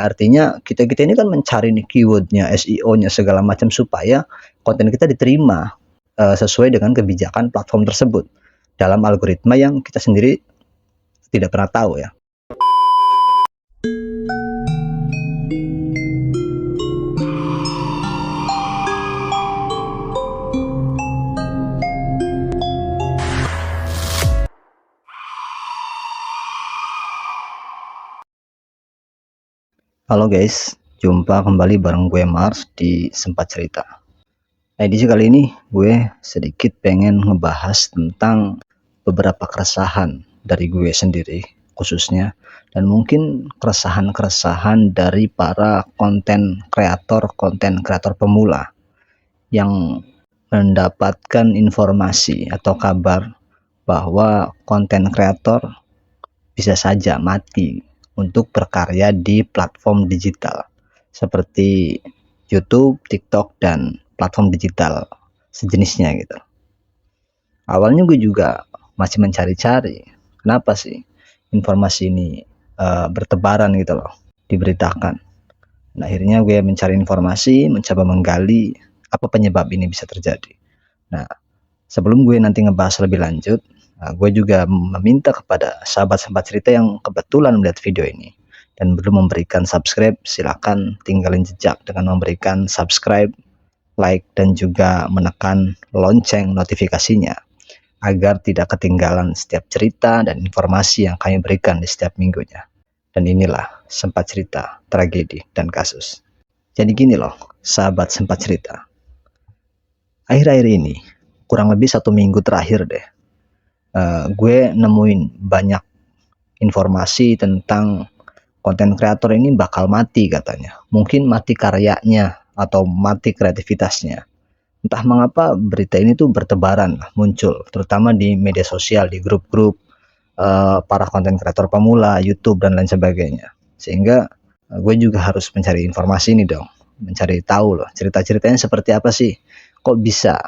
Artinya kita ini kan mencari nih keywordnya, SEO-nya segala macam supaya konten kita diterima sesuai dengan kebijakan platform tersebut dalam algoritma yang kita sendiri tidak pernah tahu ya. Halo guys, jumpa kembali bareng gue Mars di Sempat Cerita. Edisi kali ini gue sedikit pengen ngebahas tentang beberapa keresahan dari gue sendiri khususnya, dan mungkin keresahan-keresahan dari para konten kreator pemula yang mendapatkan informasi atau kabar bahwa konten kreator bisa saja mati untuk berkarya di platform digital seperti YouTube, TikTok, dan platform digital sejenisnya gitu. Awalnya gue juga masih mencari-cari kenapa sih informasi ini bertebaran gitu loh, diberitakan. Nah, akhirnya gue mencari informasi, mencoba menggali apa penyebab ini bisa terjadi. Nah, sebelum gue nanti ngebahas lebih lanjut, gue juga meminta kepada sahabat-sahabat cerita yang kebetulan melihat video ini dan belum memberikan subscribe, silakan tinggalin jejak dengan memberikan subscribe, like, dan juga menekan lonceng notifikasinya agar tidak ketinggalan setiap cerita dan informasi yang kami berikan di setiap minggunya. Dan inilah Sempat Cerita, Tragedi dan Kasus. Jadi gini loh, sahabat Sempat Cerita. Akhir-akhir ini, kurang lebih 1 minggu terakhir deh, gue nemuin banyak informasi tentang konten kreator ini bakal mati katanya. Mungkin mati karyanya atau mati kreativitasnya. Entah mengapa berita ini tuh bertebaran muncul, terutama di media sosial, di grup-grup para konten kreator pemula, YouTube dan lain sebagainya. Sehingga gue juga harus mencari informasi ini dong, mencari tahu loh cerita-ceritanya seperti apa sih. Kok bisa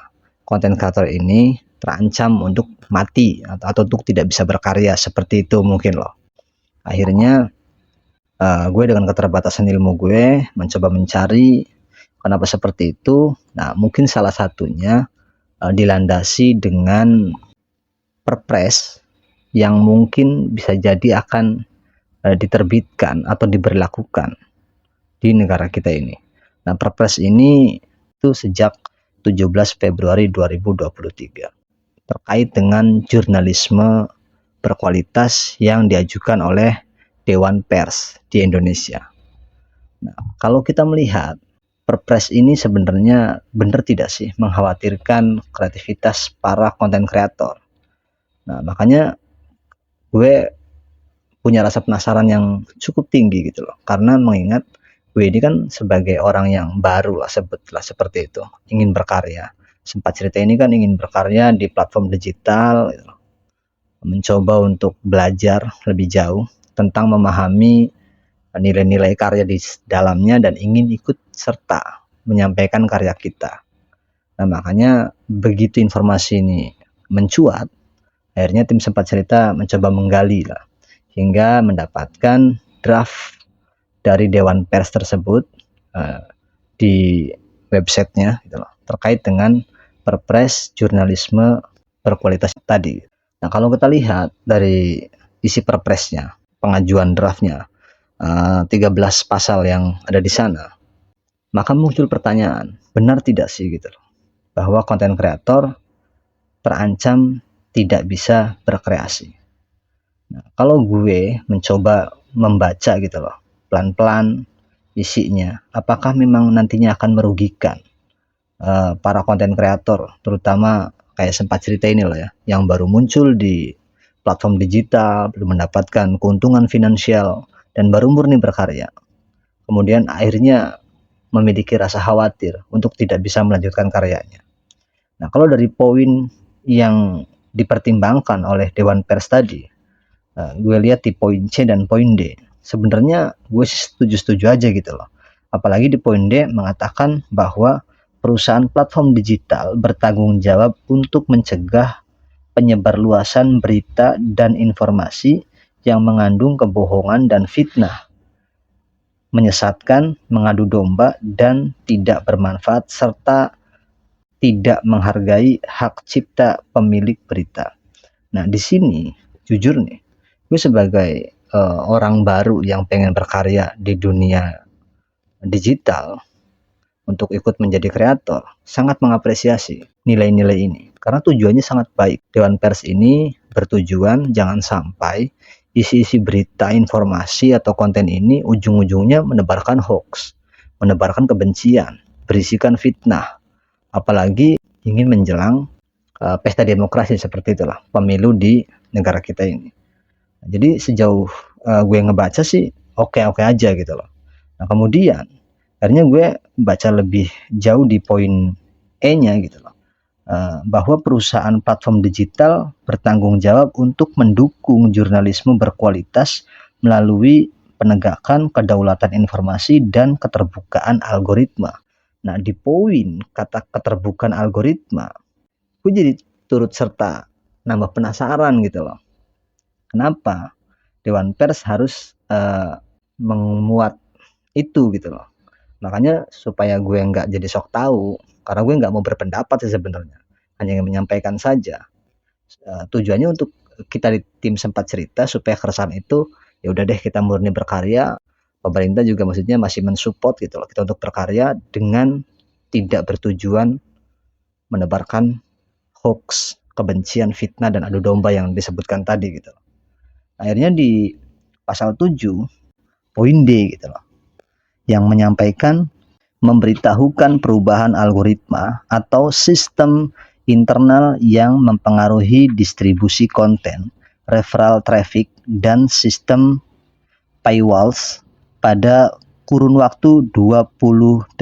konten kreator ini terancam untuk mati atau untuk tidak bisa berkarya seperti itu mungkin loh. Akhirnya gue dengan keterbatasan ilmu gue mencoba mencari kenapa seperti itu. Nah, mungkin salah satunya dilandasi dengan perpres yang mungkin bisa jadi akan diterbitkan atau diberlakukan di negara kita ini. Nah, perpres ini itu sejak 17 Februari 2023 terkait dengan jurnalisme berkualitas yang diajukan oleh Dewan Pers di Indonesia. Nah, kalau kita melihat perpres ini sebenarnya benar tidak sih mengkhawatirkan kreativitas para konten kreator. Nah, makanya gue punya rasa penasaran yang cukup tinggi gitu loh, karena mengingat gue ini kan sebagai orang yang baru lah, sebutlah seperti itu, ingin berkarya. Sempat Cerita ini kan ingin berkarya di platform digital gitu, mencoba untuk belajar lebih jauh tentang memahami nilai-nilai karya di dalamnya dan ingin ikut serta menyampaikan karya kita. Nah, makanya begitu informasi ini mencuat, akhirnya tim Sempat Cerita mencoba menggali lah, hingga mendapatkan draft dari Dewan Pers tersebut di websitenya gitu loh, terkait dengan perpres jurnalisme berkualitas tadi. Nah, kalau kita lihat dari isi perpresnya, pengajuan draftnya, 13 pasal yang ada di sana, maka muncul pertanyaan, benar tidak sih gitu loh, bahwa konten kreator terancam tidak bisa berkreasi. Nah, kalau gue mencoba membaca gitu loh, pelan-pelan isinya, apakah memang nantinya akan merugikan para konten kreator, terutama kayak Sempat Cerita ini loh ya, yang baru muncul di platform digital, belum mendapatkan keuntungan finansial, dan baru murni berkarya. Kemudian akhirnya memiliki rasa khawatir untuk tidak bisa melanjutkan karyanya. Nah, kalau dari poin yang dipertimbangkan oleh Dewan Pers tadi, gue lihat di poin C dan poin D, sebenarnya gue setuju-setuju aja gitu loh. Apalagi di poin D mengatakan bahwa perusahaan platform digital bertanggung jawab untuk mencegah penyebarluasan berita dan informasi yang mengandung kebohongan dan fitnah. menyesatkan, mengadu domba, dan tidak bermanfaat, serta tidak menghargai hak cipta pemilik berita. Nah, di sini jujur nih, gue sebagai orang baru yang pengen berkarya di dunia digital untuk ikut menjadi kreator, sangat mengapresiasi nilai-nilai ini karena tujuannya sangat baik. Dewan Pers ini bertujuan jangan sampai isi-isi berita, informasi, atau konten ini ujung-ujungnya menebarkan hoax, menebarkan kebencian, berisikan fitnah, apalagi ingin menjelang pesta demokrasi seperti itulah pemilu di negara kita ini. Jadi sejauh gue ngebaca sih oke-oke aja gitu loh. Nah, kemudian akhirnya gue baca lebih jauh di poin E-nya gitu loh. Bahwa perusahaan platform digital bertanggung jawab untuk mendukung jurnalisme berkualitas melalui penegakan kedaulatan informasi dan keterbukaan algoritma. Nah, di poin kata keterbukaan algoritma, gue jadi turut serta nambah penasaran gitu loh. Kenapa Dewan Pers harus memuat itu gitu loh. Makanya supaya gue nggak jadi sok tahu, karena gue nggak mau berpendapat sih sebenarnya, hanya ingin menyampaikan saja. Tujuannya untuk kita di tim Sempat Cerita supaya keresahan itu ya udah deh kita murni berkarya. Pemerintah juga maksudnya masih mensupport gitu loh kita untuk berkarya dengan tidak bertujuan menebarkan hoax, kebencian, fitnah, dan adu domba yang disebutkan tadi gitu. Akhirnya di pasal 7 poin D gitu loh, yang menyampaikan memberitahukan perubahan algoritma atau sistem internal yang mempengaruhi distribusi konten, referral traffic, dan sistem paywalls pada kurun waktu 28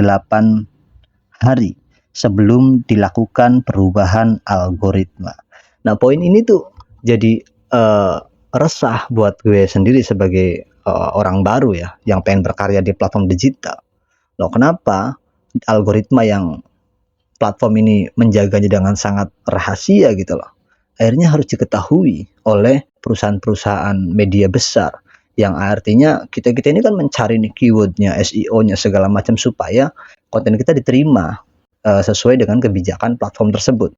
hari sebelum dilakukan perubahan algoritma. Nah, poin ini tuh jadi resah buat gue sendiri sebagai orang baru ya, yang pengen berkarya di platform digital. Loh, kenapa algoritma yang platform ini menjaganya dengan sangat rahasia gitu loh, akhirnya harus diketahui oleh perusahaan-perusahaan media besar, yang artinya kita ini kan mencari nih keywordnya, SEO-nya segala macam supaya konten kita diterima sesuai dengan kebijakan platform tersebut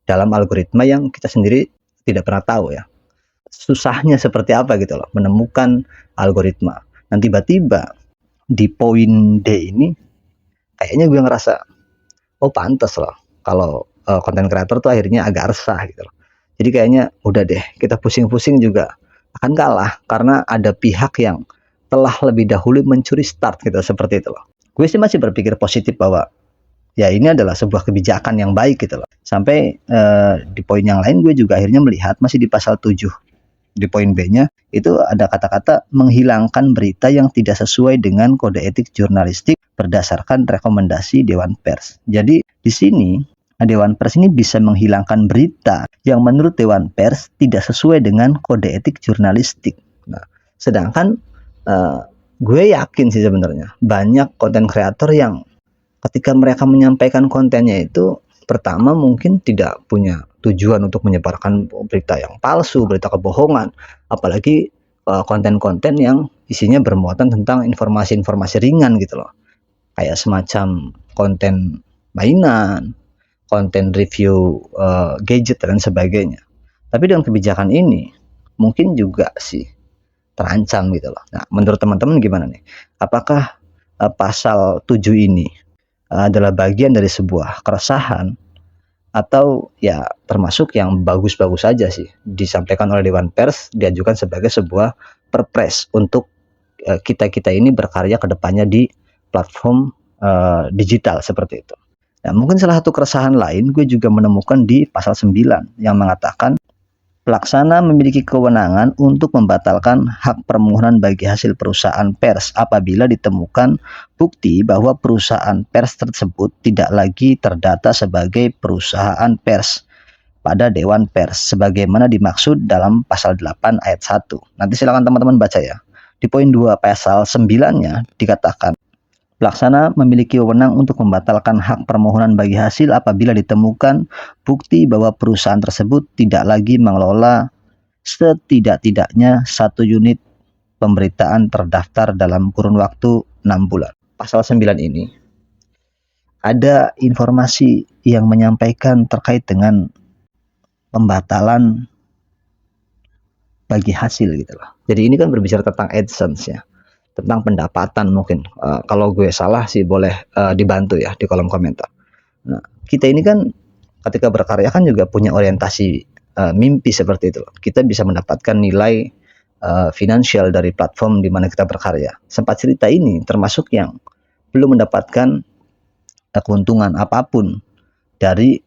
dalam algoritma yang kita sendiri tidak pernah tahu ya susahnya seperti apa gitu loh menemukan algoritma. Dan tiba-tiba di poin D ini kayaknya gue ngerasa oh pantas loh kalau konten kreator tuh akhirnya agak resah gitu loh. Jadi kayaknya udah deh, kita pusing-pusing juga akan kalah karena ada pihak yang telah lebih dahulu mencuri start gitu, seperti itu loh. Gue sih masih berpikir positif bahwa ya ini adalah sebuah kebijakan yang baik gitu loh. Sampai di poin yang lain gue juga akhirnya melihat masih di pasal 7 di poin B-nya itu ada kata-kata menghilangkan berita yang tidak sesuai dengan kode etik jurnalistik berdasarkan rekomendasi Dewan Pers. Jadi di sini Dewan Pers ini bisa menghilangkan berita yang menurut Dewan Pers tidak sesuai dengan kode etik jurnalistik. Nah, sedangkan gue yakin sih sebenarnya banyak konten kreator yang ketika mereka menyampaikan kontennya itu pertama mungkin tidak punya tujuan untuk menyebarkan berita yang palsu, berita kebohongan, apalagi konten-konten yang isinya bermuatan tentang informasi-informasi ringan gitu loh, kayak semacam konten mainan, konten review gadget dan sebagainya. Tapi dengan kebijakan ini mungkin juga sih terancam gitu loh. Nah, menurut teman-teman gimana nih? Apakah pasal 7 ini adalah bagian dari sebuah keresahan atau ya termasuk yang bagus-bagus saja sih disampaikan oleh Dewan Pers, diajukan sebagai sebuah perpres untuk kita ini berkarya ke depannya di platform digital seperti itu. Nah, mungkin salah satu keresahan lain gue juga menemukan di pasal 9 yang mengatakan pelaksana memiliki kewenangan untuk membatalkan hak permohonan bagi hasil perusahaan pers apabila ditemukan bukti bahwa perusahaan pers tersebut tidak lagi terdata sebagai perusahaan pers pada Dewan Pers sebagaimana dimaksud dalam pasal 8 ayat 1. Nanti silakan teman-teman baca ya. Di poin 2 pasal 9-nya dikatakan pelaksana memiliki wewenang untuk membatalkan hak permohonan bagi hasil apabila ditemukan bukti bahwa perusahaan tersebut tidak lagi mengelola setidak-tidaknya satu unit pemberitaan terdaftar dalam kurun waktu 6 bulan. Pasal 9 ini ada informasi yang menyampaikan terkait dengan pembatalan bagi hasil gitu loh. Jadi ini kan berbicara tentang AdSense ya, tentang pendapatan mungkin. Kalau gue salah sih boleh dibantu ya di kolom komentar. Nah, kita ini kan ketika berkarya kan juga punya orientasi mimpi seperti itu. Kita bisa mendapatkan nilai finansial dari platform di mana kita berkarya. Sempat cerita ini termasuk yang belum mendapatkan keuntungan apapun dari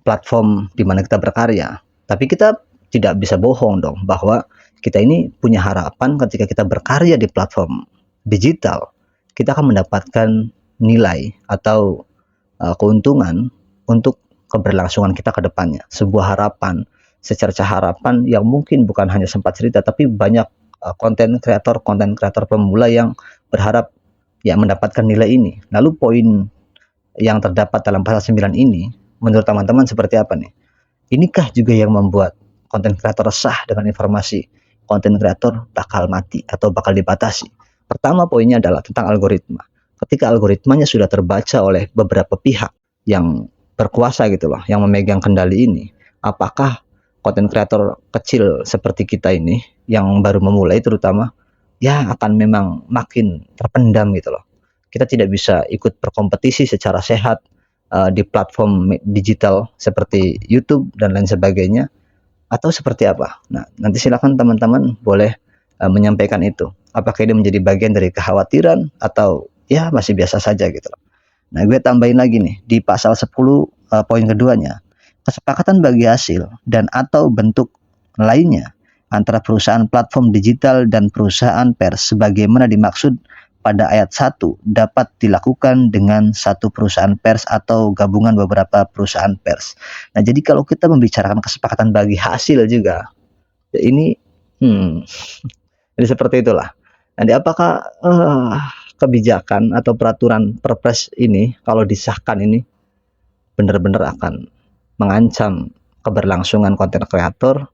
platform di mana kita berkarya. Tapi kita tidak bisa bohong dong bahwa kita ini punya harapan ketika kita berkarya di platform digital, kita akan mendapatkan nilai atau keuntungan untuk keberlangsungan kita ke depannya. Sebuah harapan, secerca harapan yang mungkin bukan hanya sempat cerita, tapi banyak konten kreator pemula yang berharap ya mendapatkan nilai ini. Lalu poin yang terdapat dalam pasal 9 ini, menurut teman-teman seperti apa nih? Inikah juga yang membuat konten kreator resah dengan informasi konten kreator bakal mati atau bakal dibatasi? Pertama poinnya adalah tentang algoritma. Ketika algoritmanya sudah terbaca oleh beberapa pihak yang berkuasa gitu loh, yang memegang kendali ini, apakah konten kreator kecil seperti kita ini yang baru memulai terutama ya akan memang makin terpendam gitu loh. Kita tidak bisa ikut berkompetisi secara sehat di platform digital seperti YouTube dan lain sebagainya, atau seperti apa? Nah, nanti silakan teman-teman boleh menyampaikan itu. Apakah ini menjadi bagian dari kekhawatiran atau ya masih biasa saja gitu loh. Nah, gue tambahin lagi nih di pasal 10 poin keduanya, kesepakatan bagi hasil dan atau bentuk lainnya antara perusahaan platform digital dan perusahaan pers sebagaimana dimaksud pada ayat 1 dapat dilakukan dengan satu perusahaan pers atau gabungan beberapa perusahaan pers. Nah, jadi kalau kita membicarakan kesepakatan bagi hasil juga, ya ini jadi seperti itulah. Nanti apakah kebijakan atau peraturan perpres ini kalau disahkan ini benar-benar akan mengancam keberlangsungan konten kreator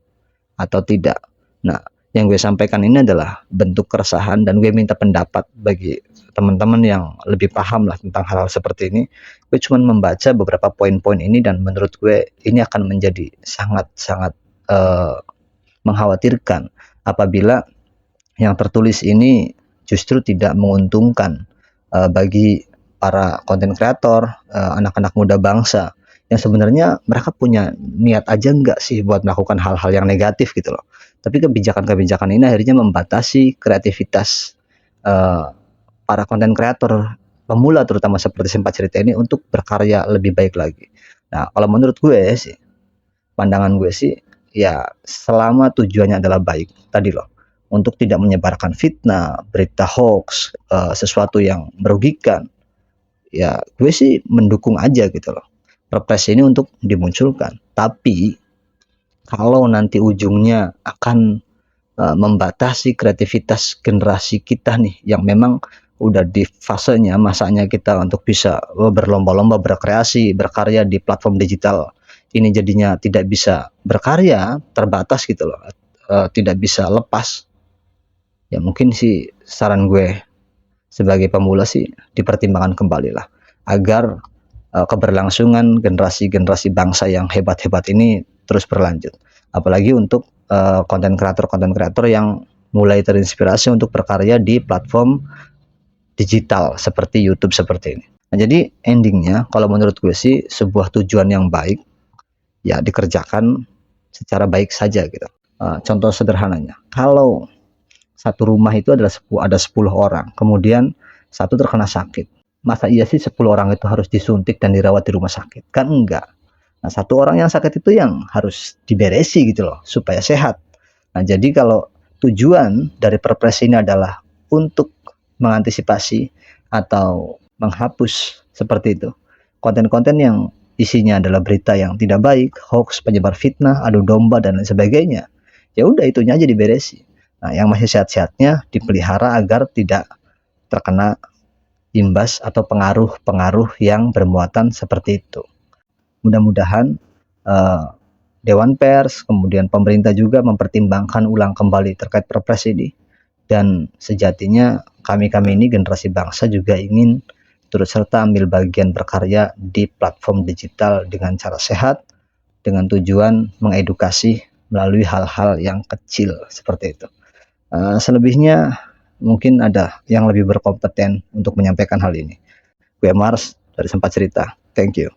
atau tidak? Nah, yang gue sampaikan ini adalah bentuk keresahan dan gue minta pendapat bagi teman-teman yang lebih paham lah tentang hal-hal seperti ini. Gue cuma membaca beberapa poin-poin ini dan menurut gue ini akan menjadi sangat-sangat mengkhawatirkan apabila yang tertulis ini justru tidak menguntungkan bagi para konten kreator, anak-anak muda bangsa yang sebenarnya mereka punya niat aja nggak sih buat melakukan hal-hal yang negatif gitu loh. Tapi kebijakan-kebijakan ini akhirnya membatasi kreativitas para konten kreator pemula terutama seperti sempat cerita ini untuk berkarya lebih baik lagi. Nah, kalau menurut gue sih, pandangan gue sih, ya selama tujuannya adalah baik tadi loh, untuk tidak menyebarkan fitnah, berita hoax, sesuatu yang merugikan, ya gue sih mendukung aja gitu loh perpres ini untuk dimunculkan. Tapi kalau nanti ujungnya akan membatasi kreativitas generasi kita nih yang memang udah di fasenya masanya kita untuk bisa berlomba-lomba berkreasi, berkarya di platform digital ini jadinya tidak bisa berkarya, terbatas gitu loh, tidak bisa lepas. Ya mungkin sih saran gue sebagai pemula sih dipertimbangkan kembali lah agar keberlangsungan generasi-generasi bangsa yang hebat-hebat ini terus berlanjut. Apalagi untuk konten kreator yang mulai terinspirasi untuk berkarya di platform digital seperti YouTube seperti ini. Nah, jadi endingnya kalau menurut gue sih sebuah tujuan yang baik ya dikerjakan secara baik saja gitu. Contoh sederhananya, kalau satu rumah itu ada 10 orang, kemudian satu terkena sakit. Masa iya sih 10 orang itu harus disuntik dan dirawat di rumah sakit? Kan enggak. Nah, satu orang yang sakit itu yang harus diberesi gitu loh, supaya sehat. Nah, jadi kalau tujuan dari perpres ini adalah untuk mengantisipasi atau menghapus seperti itu konten-konten yang isinya adalah berita yang tidak baik, hoax, penyebar fitnah, adu domba dan lain sebagainya, ya udah itunya aja diberesi. Nah, yang masih sehat-sehatnya dipelihara agar tidak terkena imbas atau pengaruh-pengaruh yang bermuatan seperti itu. Mudah-mudahan Dewan Pers, kemudian pemerintah juga mempertimbangkan ulang kembali terkait perpres ini Dan sejatinya kami-kami ini generasi bangsa juga ingin turut serta ambil bagian berkarya di platform digital dengan cara sehat, dengan tujuan mengedukasi melalui hal-hal yang kecil seperti itu. Selebihnya mungkin ada yang lebih berkompeten untuk menyampaikan hal ini. Gue Mars dari Sempat Cerita. Thank you.